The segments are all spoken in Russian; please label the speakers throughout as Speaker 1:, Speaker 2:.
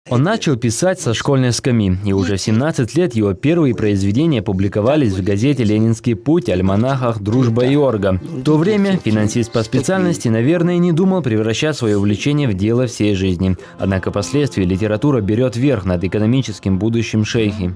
Speaker 1: Он начал писать со школьной скамьи, и уже в 17 лет его первые произведения публиковались в газете «Ленинский путь», альманахах «Дружба и Орга». В то время финансист по специальности, наверное, не думал превращать свое увлечение в дело всей жизни. Однако впоследствии литература берет верх над экономическим будущим шейхи.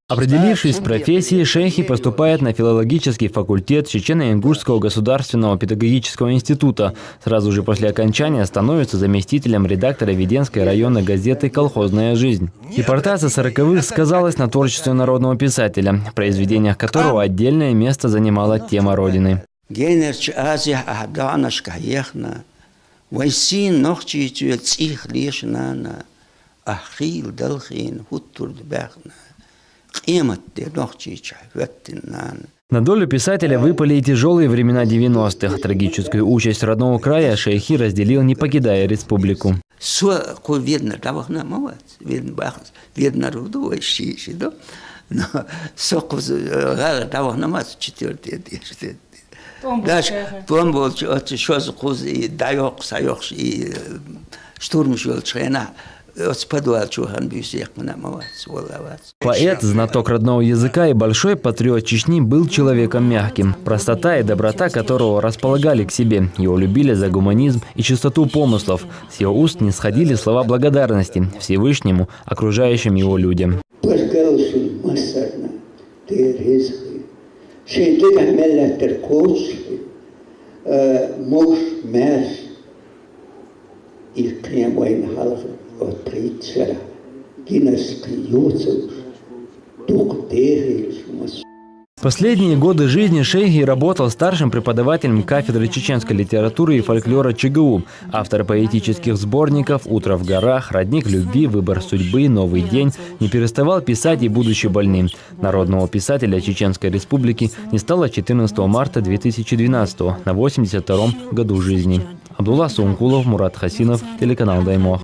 Speaker 1: Определившись в профессии, шейхи поступает на филологический факультет Чечено-Ингушского государственного педагогического института. Сразу же после окончания становится заместителем редактора Виденской районной газеты «Колхозная жизнь». Депортация 40-х сказалась на творчестве народного писателя, в произведениях которого отдельное место занимала тема Родины. На долю писателя выпали и тяжелые времена 90-х. Трагическую участь родного края шейхи разделил, не покидая республику. Поэт, знаток родного языка и большой патриот Чечни, был человеком мягким, простота и доброта которого располагали к себе. Его любили за гуманизм и чистоту помыслов. С его уст не сходили слова благодарности Всевышнему, окружающим его людям. В последние годы жизни шейхи работал старшим преподавателем кафедры чеченской литературы и фольклора ЧГУ, автор поэтических сборников «Утро в горах», «Родник любви», «Выбор судьбы», «Новый день». Не переставал писать и будучи больным. Народного писателя Чеченской Республики не стало 14 марта 2012 на 82-м году жизни. Абдулла Сумкулов, Мурат Хасинов, телеканал Даймох.